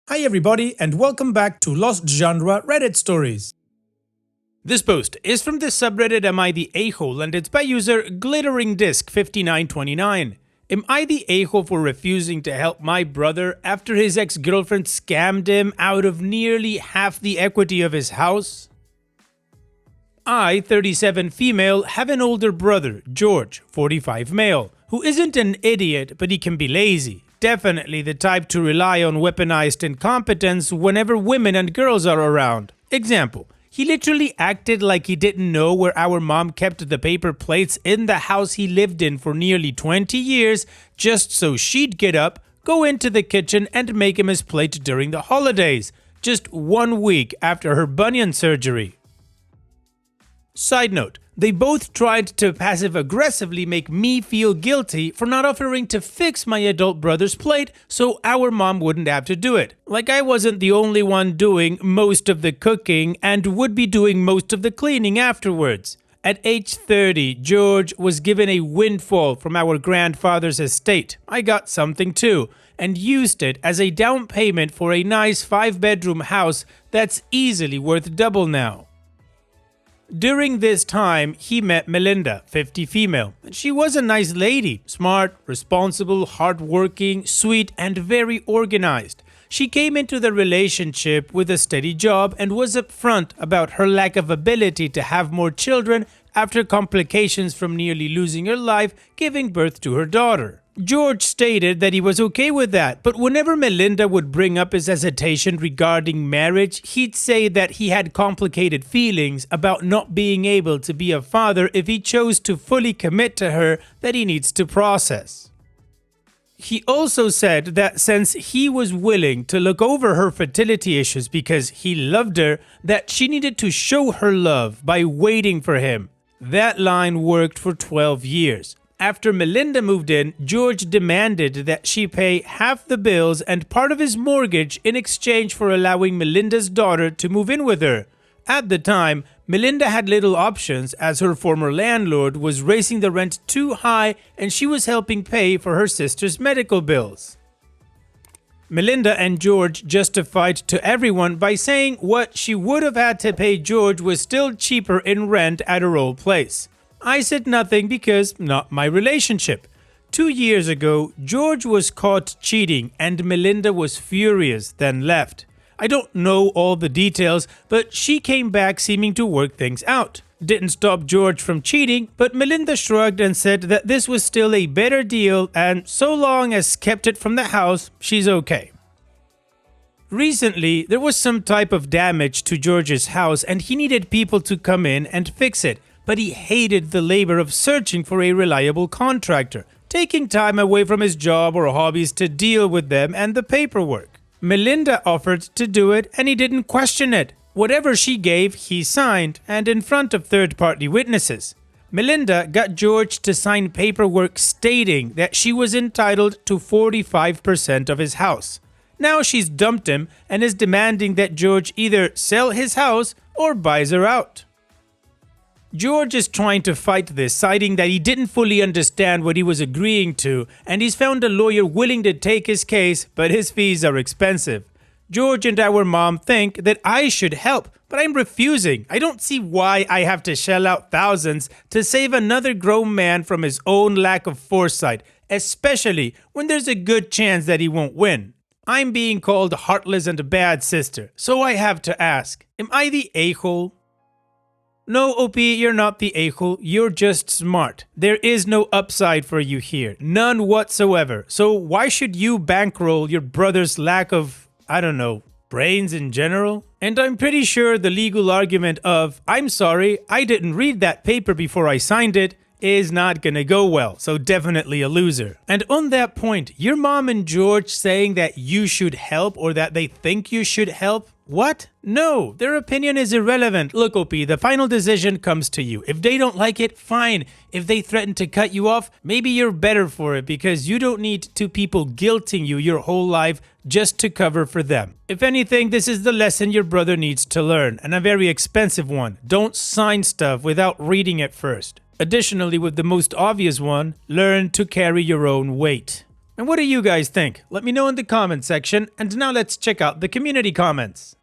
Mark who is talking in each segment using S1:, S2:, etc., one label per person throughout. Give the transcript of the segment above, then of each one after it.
S1: Hi everybody and welcome back to Lost Genre Reddit Stories. This post is from the subreddit Am I the A-hole and it's by user GlitteringDisc5929. Am I the a-hole for refusing to help my brother after his ex-girlfriend scammed him out of nearly half the equity of his house? I, 37 female, have an older brother, George, 45 male, who isn't an idiot but he can be lazy. Definitely the type to rely on weaponized incompetence whenever women and girls are around. Example, he literally acted like he didn't know where our mom kept the paper plates in the house he lived in for nearly 20 years just so she'd get up, go into the kitchen and make him his plate during the holidays, just 1 week after her bunion surgery. Side note, they both tried to passive-aggressively make me feel guilty for not offering to fix my adult brother's plate so our mom wouldn't have to do it. Like I wasn't the only one doing most of the cooking and would be doing most of the cleaning afterwards. At age 30, George was given a windfall from our grandfather's estate. I got something too, and used it as a down payment for a nice 5-bedroom house that's easily worth double now. During this time, he met Melinda, 50 female. She was a nice lady, smart, responsible, hardworking, sweet, and very organized. She came into the relationship with a steady job and was upfront about her lack of ability to have more children after complications from nearly losing her life giving birth to her daughter. George stated that he was okay with that, but whenever Melinda would bring up his hesitation regarding marriage, he'd say that he had complicated feelings about not being able to be a father if he chose to fully commit to her that he needs to process. He also said that since he was willing to look over her fertility issues because he loved her, that she needed to show her love by waiting for him. That line worked for 12 years. After Melinda moved in, George demanded that she pay half the bills and part of his mortgage in exchange for allowing Melinda's daughter to move in with her. At the time, Melinda had little options as her former landlord was raising the rent too high and she was helping pay for her sister's medical bills. Melinda and George justified to everyone by saying what she would have had to pay George was still cheaper in rent at her old place. I said nothing because not my relationship. 2 years ago, George was caught cheating and Melinda was furious, then left. I don't know all the details, but she came back seeming to work things out. Didn't stop George from cheating, but Melinda shrugged and said that this was still a better deal and so long as kept it from the house, she's okay. Recently, there was some type of damage to George's house and he needed people to come in and fix it. But he hated the labor of searching for a reliable contractor, taking time away from his job or hobbies to deal with them and the paperwork. Melinda offered to do it and he didn't question it. Whatever she gave, he signed, and in front of third-party witnesses. Melinda got George to sign paperwork stating that she was entitled to 45% of his house. Now she's dumped him and is demanding that George either sell his house or buys her out. George is trying to fight this, citing that he didn't fully understand what he was agreeing to, and he's found a lawyer willing to take his case, but his fees are expensive. George and our mom think that I should help, but I'm refusing. I don't see why I have to shell out thousands to save another grown man from his own lack of foresight, especially when there's a good chance that he won't win. I'm being called heartless and a bad sister, so I have to ask, am I the a-hole? No, OP, you're not the a-hole, you're just smart. There is no upside for you here, none whatsoever. So why should you bankroll your brother's lack of, brains in general? And I'm pretty sure the legal argument of, I'm sorry, I didn't read that paper before I signed it, is not gonna go well, so definitely a loser. And on that point, your mom and George saying that you should help or that they think you should help, what? No, their opinion is irrelevant. Look, OP, the final decision comes to you. If they don't like it, fine. If they threaten to cut you off, maybe you're better for it because you don't need two people guilting you your whole life just to cover for them. If anything, this is the lesson your brother needs to learn, and a very expensive one. Don't sign stuff without reading it first. Additionally, with the most obvious one, learn to carry your own weight. And what do you guys think? Let me know in the comment section, and now let's check out the community comments.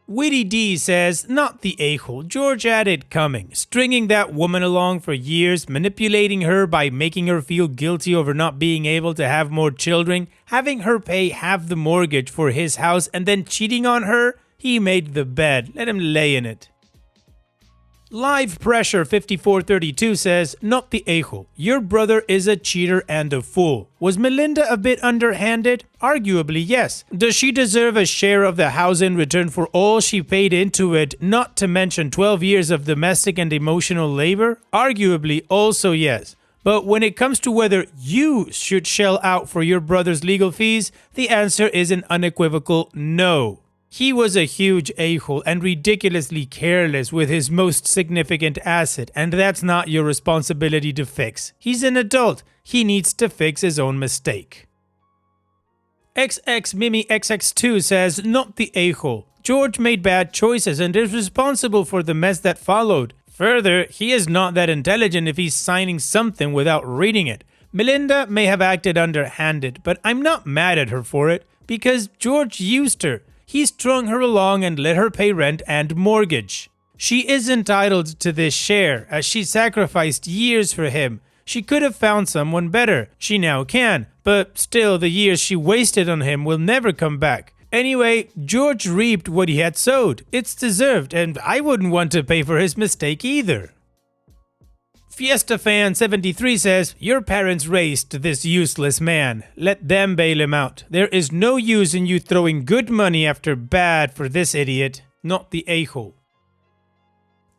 S1: Witty D says, not the a-hole, George had it coming, stringing that woman along for years, manipulating her by making her feel guilty over not being able to have more children, having her pay half the mortgage for his house, and then cheating on her. He made the bed, let him lay in it. Live Pressure 5432 says, not the a-hole, your brother is a cheater and a fool. Was Melinda a bit underhanded? Arguably, yes. Does she deserve a share of the house in return for all she paid into it, not to mention 12 years of domestic and emotional labor? Arguably, also yes. But when it comes to whether you should shell out for your brother's legal fees, the answer is an unequivocal no. He was a huge a-hole and ridiculously careless with his most significant asset, and that's not your responsibility to fix. He's an adult. He needs to fix his own mistake. XX Mimi XX2 says, not the a-hole. George made bad choices and is responsible for the mess that followed. Further, he is not that intelligent if he's signing something without reading it. Melinda may have acted underhanded, but I'm not mad at her for it, because George used her. He strung her along and let her pay rent and mortgage. She is entitled to this share, as she sacrificed years for him. She could have found someone better. She now can, but still the years she wasted on him will never come back. Anyway, George reaped what he had sowed. It's deserved, and I wouldn't want to pay for his mistake either. Fiesta Fan 73 says, your parents raised this useless man. Let them bail him out. There is no use in you throwing good money after bad for this idiot, not the a-hole.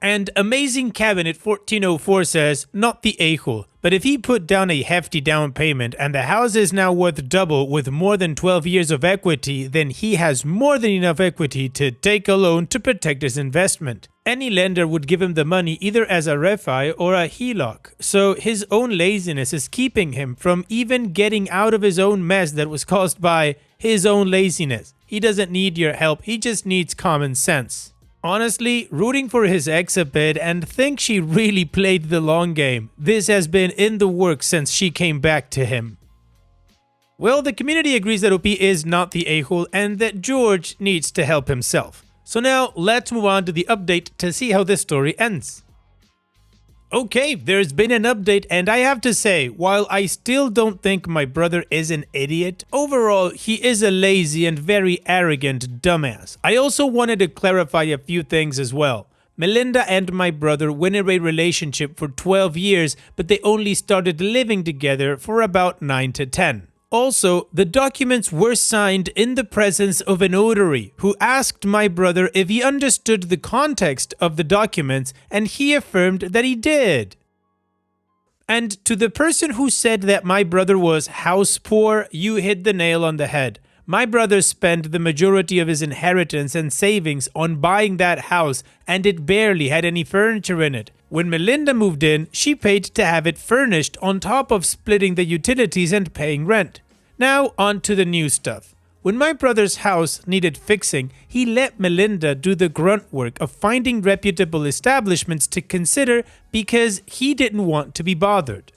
S1: And Amazing Cabinet 1404 says, not the a-hole, but if he put down a hefty down payment and the house is now worth double with more than 12 years of equity, then he has more than enough equity to take a loan to protect his investment. Any lender would give him the money either as a refi or a HELOC, so his own laziness is keeping him from even getting out of his own mess that was caused by his own laziness. He doesn't need your help, he just needs common sense. Honestly, rooting for his ex a bit and think she really played the long game. This has been in the works since she came back to him. Well, the community agrees that OP is not the a-hole and that George needs to help himself. So now, let's move on to the update to see how this story ends. Okay, there's been an update, and I have to say, while I still don't think my brother is an idiot, overall, he is a lazy and very arrogant dumbass. I also wanted to clarify a few things as well. Melinda and my brother were in a relationship for 12 years, but they only started living together for about 9 to 10. Also, the documents were signed in the presence of a notary who asked my brother if he understood the context of the documents, and he affirmed that he did. And to the person who said that my brother was house poor, you hit the nail on the head. My brother spent the majority of his inheritance and savings on buying that house, and it barely had any furniture in it. When Melinda moved in, she paid to have it furnished on top of splitting the utilities and paying rent. Now on to the new stuff. When my brother's house needed fixing, he let Melinda do the grunt work of finding reputable establishments to consider because he didn't want to be bothered.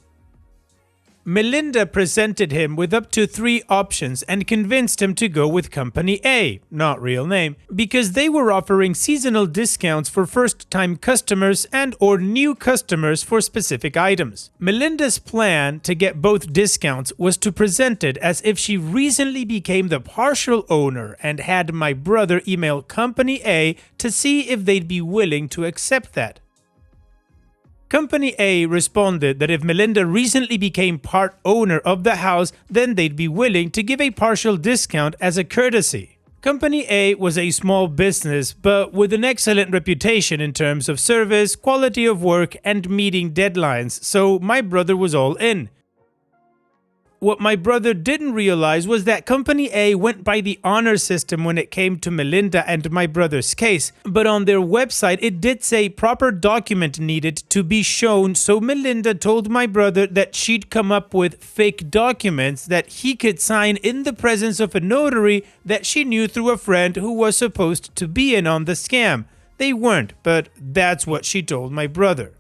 S1: Melinda presented him with up to 3 options and convinced him to go with Company A, not real name, because they were offering seasonal discounts for first-time customers and or new customers for specific items. Melinda's plan to get both discounts was to present it as if she recently became the partial owner and had my brother email Company A to see if they'd be willing to accept that. Company A responded that if Melinda recently became part owner of the house, then they'd be willing to give a partial discount as a courtesy. Company A was a small business, but with an excellent reputation in terms of service, quality of work, and meeting deadlines, so my brother was all in. What my brother didn't realize was that Company A went by the honor system when it came to Melinda and my brother's case, but on their website it did say proper document needed to be shown, so Melinda told my brother that she'd come up with fake documents that he could sign in the presence of a notary that she knew through a friend who was supposed to be in on the scam. They weren't, but that's what she told my brother.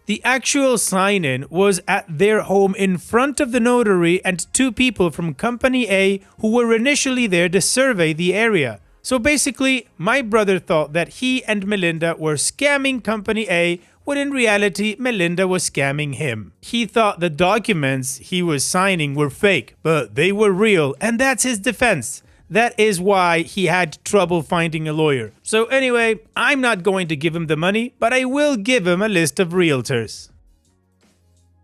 S1: The actual sign-in was at their home in front of the notary and two people from Company A who were initially there to survey the area. So basically, my brother thought that he and Melinda were scamming Company A, when in reality, Melinda was scamming him. He thought the documents he was signing were fake, but they were real, and that's his defense. That is why he had trouble finding a lawyer. So anyway, I'm not going to give him the money, but I will give him a list of realtors.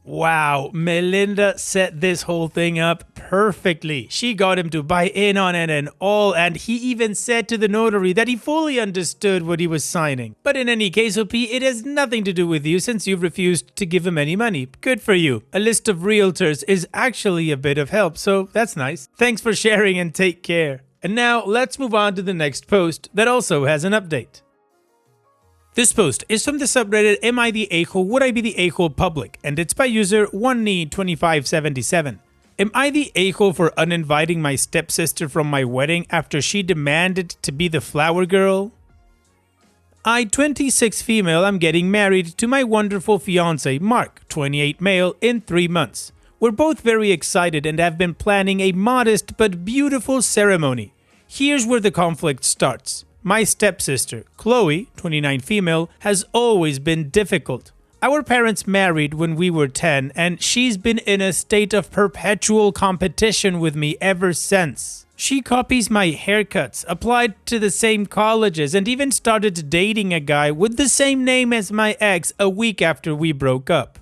S1: Wow, Melinda set this whole thing up perfectly. She got him to buy in on it and all, and he even said to the notary that he fully understood what he was signing. But in any case, OP, it has nothing to do with you since you've refused to give him any money. Good for you. A list of realtors is actually a bit of help, so that's nice. Thanks for sharing and take care. And now let's move on to the next post that also has an update. This post is from the subreddit Am I the A-hole? Would I be the A-hole public? And it's by user 1need2577. Am I the a-hole for uninviting my stepsister from my wedding after she demanded to be the flower girl? I, 26 female, am getting married to my wonderful fiance, Mark, 28 male, in 3 months. We're both very excited and have been planning a modest but beautiful ceremony. Here's where the conflict starts. My stepsister, Chloe, 29 female, has always been difficult. Our parents married when we were 10, and she's been in a state of perpetual competition with me ever since. She copies my haircuts, applied to the same colleges, and even started dating a guy with the same name as my ex a week after we broke up.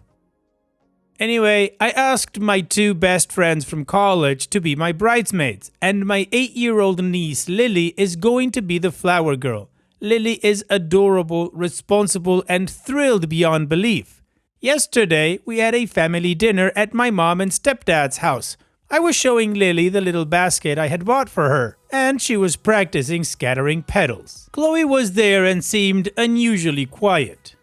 S1: Anyway, I asked my two best friends from college to be my bridesmaids, and my 8-year-old niece Lily is going to be the flower girl. Lily is adorable, responsible, and thrilled beyond belief. Yesterday, we had a family dinner at my mom and stepdad's house. I was showing Lily the little basket I had bought for her, and she was practicing scattering petals. Chloe was there and seemed unusually quiet.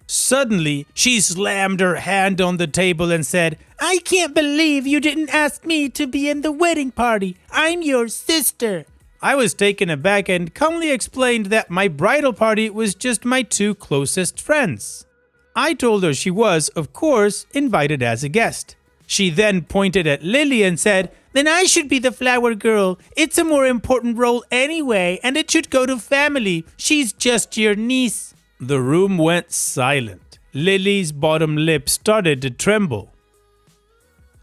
S1: Suddenly, she slammed her hand on the table and said, "I can't believe you didn't ask me to be in the wedding party. I'm your sister." I was taken aback and calmly explained that my bridal party was just my two closest friends. I told her she was, of course, invited as a guest. She then pointed at Lily and said, "Then I should be the flower girl. It's a more important role anyway, and it should go to family. She's just your niece." The room went silent. Lily's bottom lip started to tremble.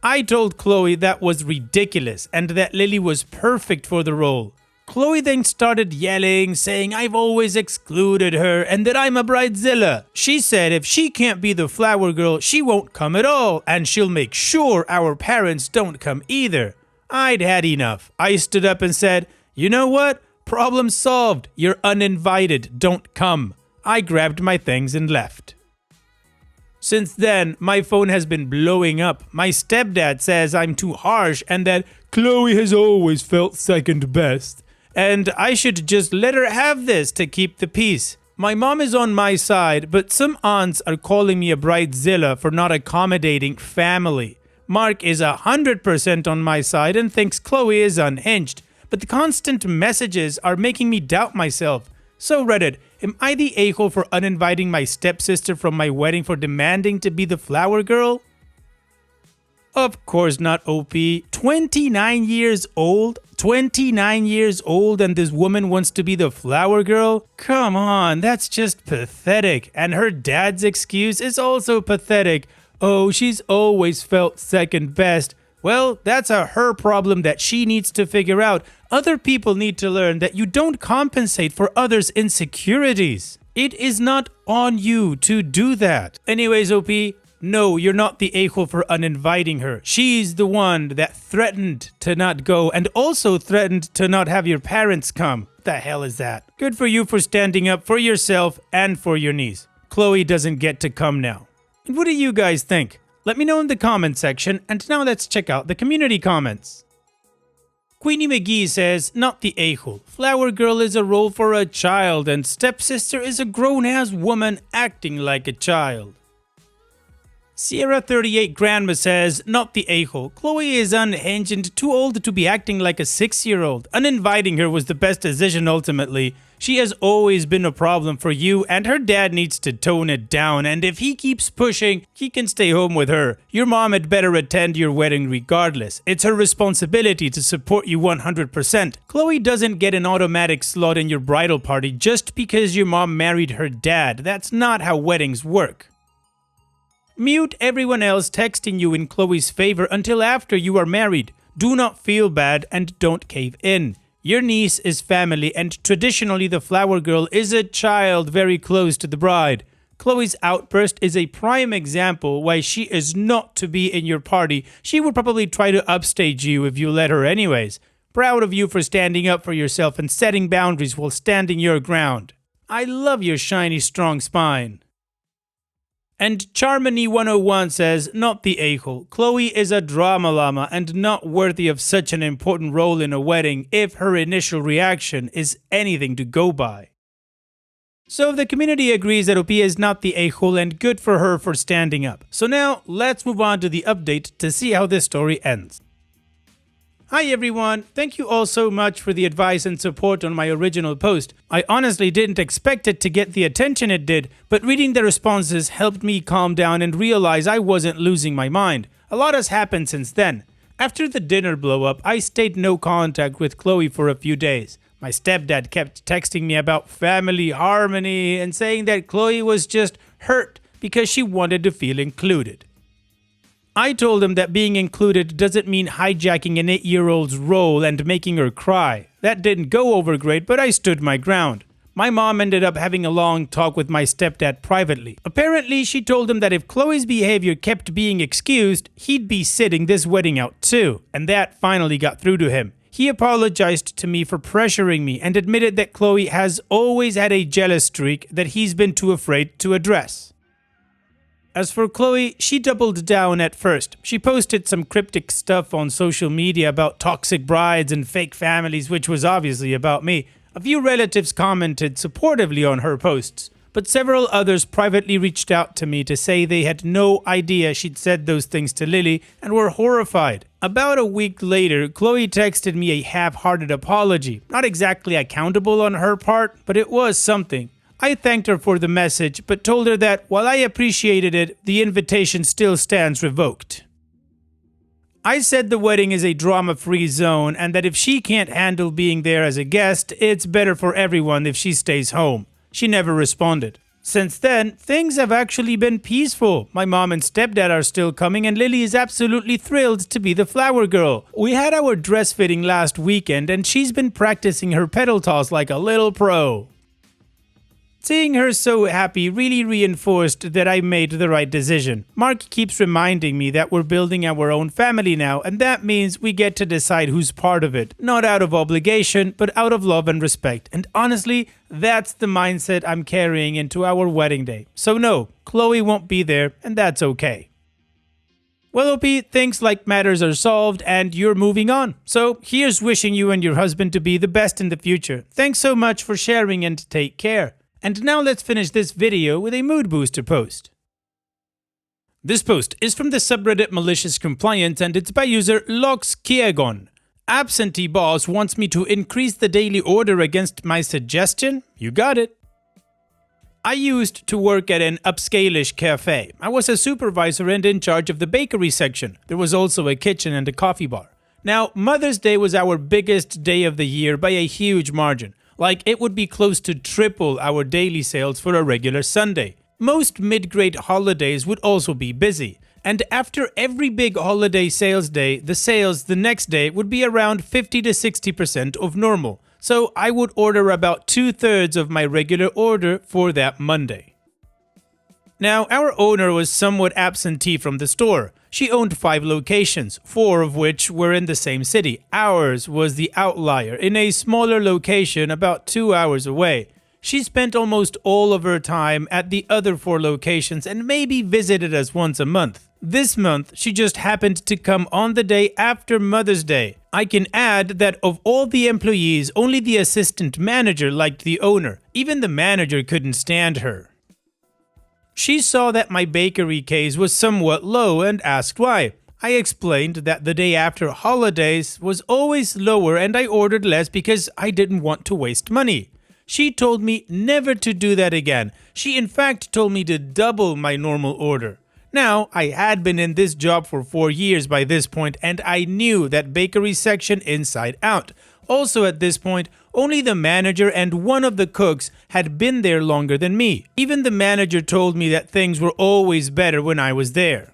S1: I told Chloe that was ridiculous and that Lily was perfect for the role. Chloe then started yelling, saying I've always excluded her and that I'm a bridezilla. She said if she can't be the flower girl, she won't come at all, and she'll make sure our parents don't come either. I'd had enough. I stood up and said, "You know what? Problem solved. You're uninvited. Don't come." I grabbed my things and left. Since then, my phone has been blowing up. My stepdad says I'm too harsh and that Chloe has always felt second best. And I should just let her have this to keep the peace. My mom is on my side, but some aunts are calling me a bridezilla for not accommodating family. Mark is 100% on my side and thinks Chloe is unhinged. But the constant messages are making me doubt myself. So Reddit, am I the a-hole for uninviting my stepsister from my wedding for demanding to be the flower girl? Of course not, OP. 29 years old? 29 years old and this woman wants to be the flower girl? Come on, that's just pathetic. And her dad's excuse is also pathetic. Oh, she's always felt second best. Well, that's her problem that she needs to figure out. Other people need to learn that you don't compensate for others' insecurities. It is not on you to do that. Anyways, OP, no, you're not the a-hole for uninviting her. She's the one that threatened to not go and also threatened to not have your parents come. The hell is that? Good for you for standing up for yourself and for your niece. Chloe doesn't get to come now. And what do you guys think? Let me know in the comment section, and now let's check out the community comments. Queenie McGee says, not the a-hole. Flower girl is a role for a child, and stepsister is a grown-ass woman acting like a child. Sierra38 Grandma says, not the a-hole. Chloe is unhinged and too old to be acting like a 6-year-old. Uninviting her was the best decision ultimately. She has always been a problem for you and her dad needs to tone it down, and if he keeps pushing, he can stay home with her. Your mom had better attend your wedding regardless. It's her responsibility to support you 100%. Chloe doesn't get an automatic slot in your bridal party just because your mom married her dad. That's not how weddings work. Mute everyone else texting you in Chloe's favor until after you are married. Do not feel bad and don't cave in. Your niece is family and traditionally the flower girl is a child very close to the bride. Chloe's outburst is a prime example why she is not to be in your party. She would probably try to upstage you if you let her anyways. Proud of you for standing up for yourself and setting boundaries while standing your ground. I love your shiny strong spine. And Charmony101 says, not the a-hole. Chloe is a drama llama and not worthy of such an important role in a wedding if her initial reaction is anything to go by. So the community agrees that Opia is not the a-hole and good for her for standing up. So now let's move on to the update to see how this story ends. Hi everyone, thank you all so much for the advice and support on my original post. I honestly didn't expect it to get the attention it did, but reading the responses helped me calm down and realize I wasn't losing my mind. A lot has happened since then. After the dinner blow up, I stayed no contact with Chloe for a few days. My stepdad kept texting me about family harmony and saying that Chloe was just hurt because she wanted to feel included. I told him that being included doesn't mean hijacking an 8-year-old's role and making her cry. That didn't go over great, but I stood my ground. My mom ended up having a long talk with my stepdad privately. Apparently, she told him that if Chloe's behavior kept being excused, he'd be sitting this wedding out too. And that finally got through to him. He apologized to me for pressuring me and admitted that Chloe has always had a jealous streak that he's been too afraid to address. As for Chloe, she doubled down at first. She posted some cryptic stuff on social media about toxic brides and fake families, which was obviously about me. A few relatives commented supportively on her posts, but several others privately reached out to me to say they had no idea she'd said those things to Lily and were horrified. About a week later, Chloe texted me a half-hearted apology. Not exactly accountable on her part, but it was something. I thanked her for the message, but told her that while I appreciated it, the invitation still stands revoked. I said the wedding is a drama-free zone and that if she can't handle being there as a guest, it's better for everyone if she stays home. She never responded. Since then, things have actually been peaceful. My mom and stepdad are still coming and Lily is absolutely thrilled to be the flower girl. We had our dress fitting last weekend and she's been practicing her petal toss like a little pro. Seeing her so happy really reinforced that I made the right decision. Mark keeps reminding me that we're building our own family now, and that means we get to decide who's part of it. Not out of obligation, but out of love and respect. And honestly, that's the mindset I'm carrying into our wedding day. So no, Chloe won't be there, and that's okay. Well, OP, things like matters are solved and you're moving on. So here's wishing you and your husband to be the best in the future. Thanks so much for sharing and take care. And now let's finish this video with a mood booster post. This post is from the subreddit Malicious Compliance and it's by user LoxKiegon. Absentee boss wants me to increase the daily order against my suggestion? You got it. I used to work at an upscale-ish cafe. I was a supervisor and in charge of the bakery section. There was also a kitchen and a coffee bar. Now, Mother's Day was our biggest day of the year by a huge margin. Like, it would be close to triple our daily sales for a regular Sunday. Most mid-grade holidays would also be busy. And after every big holiday sales day, the sales the next day would be around 50 to 60% of normal. So I would order about 2/3 of my regular order for that Monday. Now, our owner was somewhat absentee from the store. She owned 5 locations, 4 of which were in the same city. Ours was the outlier, in a smaller location about 2 hours away. She spent almost all of her time at the other 4 locations and maybe visited us once a month. This month, she just happened to come on the day after Mother's Day. I can add that of all the employees, only the assistant manager liked the owner. Even the manager couldn't stand her. She saw that my bakery case was somewhat low and asked why. I explained that the day after holidays was always lower and I ordered less because I didn't want to waste money. She told me never to do that again. She in fact told me to double my normal order. Now, I had been in this job for 4 years by this point and I knew that bakery section inside out. Also at this point, only the manager and one of the cooks had been there longer than me. Even the manager told me that things were always better when I was there.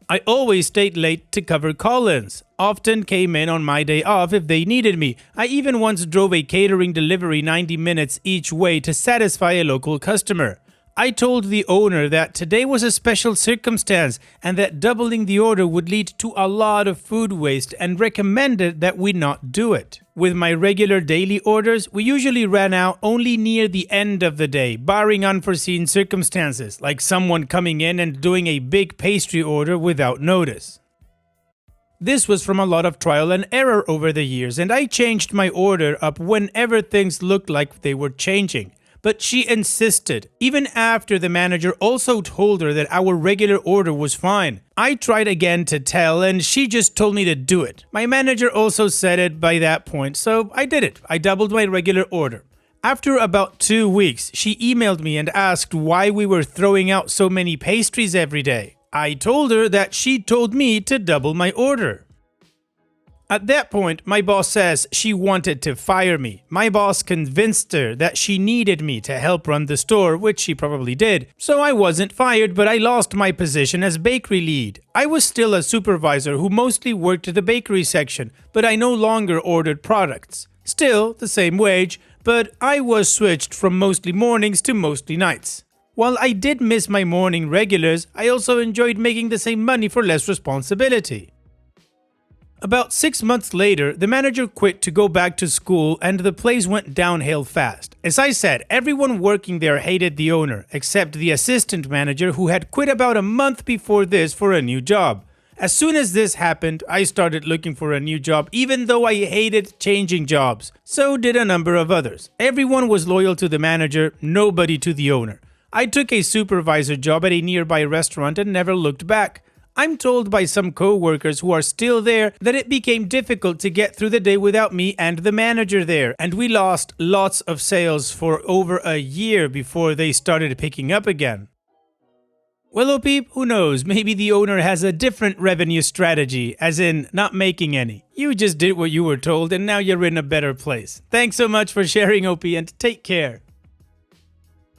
S1: I always stayed late to cover call-ins, often came in on my day off if they needed me. I even once drove a catering delivery 90 minutes each way to satisfy a local customer. I told the owner that today was a special circumstance and that doubling the order would lead to a lot of food waste and recommended that we not do it. With my regular daily orders, we usually ran out only near the end of the day, barring unforeseen circumstances, like someone coming in and doing a big pastry order without notice. This was from a lot of trial and error over the years, and I changed my order up whenever things looked like they were changing. But she insisted, even after the manager also told her that our regular order was fine. I tried again to tell and she just told me to do it. My manager also said it by that point, so I did it. I doubled my regular order. After about 2 weeks, she emailed me and asked why we were throwing out so many pastries every day. I told her that she told me to double my order. At that point, my boss says she wanted to fire me. My boss convinced her that she needed me to help run the store, which she probably did. So I wasn't fired, but I lost my position as bakery lead. I was still a supervisor who mostly worked the bakery section, but I no longer ordered products. Still the same wage, but I was switched from mostly mornings to mostly nights. While I did miss my morning regulars, I also enjoyed making the same money for less responsibility. About 6 months later, the manager quit to go back to school and the place went downhill fast. As I said, everyone working there hated the owner, except the assistant manager who had quit about a month before this for a new job. As soon as this happened, I started looking for a new job even though I hated changing jobs. So did a number of others. Everyone was loyal to the manager, nobody to the owner. I took a supervisor job at a nearby restaurant and never looked back. I'm told by some co-workers who are still there that it became difficult to get through the day without me and the manager there, and we lost lots of sales for over a year before they started picking up again. Well, oh peep, who knows, maybe the owner has a different revenue strategy, as in not making any. You just did what you were told and now you're in a better place. Thanks so much for sharing, OP, and take care.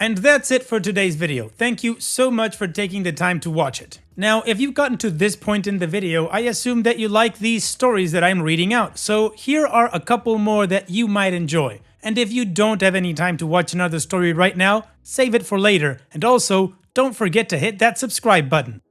S1: And that's it for today's video. Thank you so much for taking the time to watch it. Now, if you've gotten to this point in the video, I assume that you like these stories that I'm reading out. So here are a couple more that you might enjoy. And if you don't have any time to watch another story right now, save it for later. And also, don't forget to hit that subscribe button.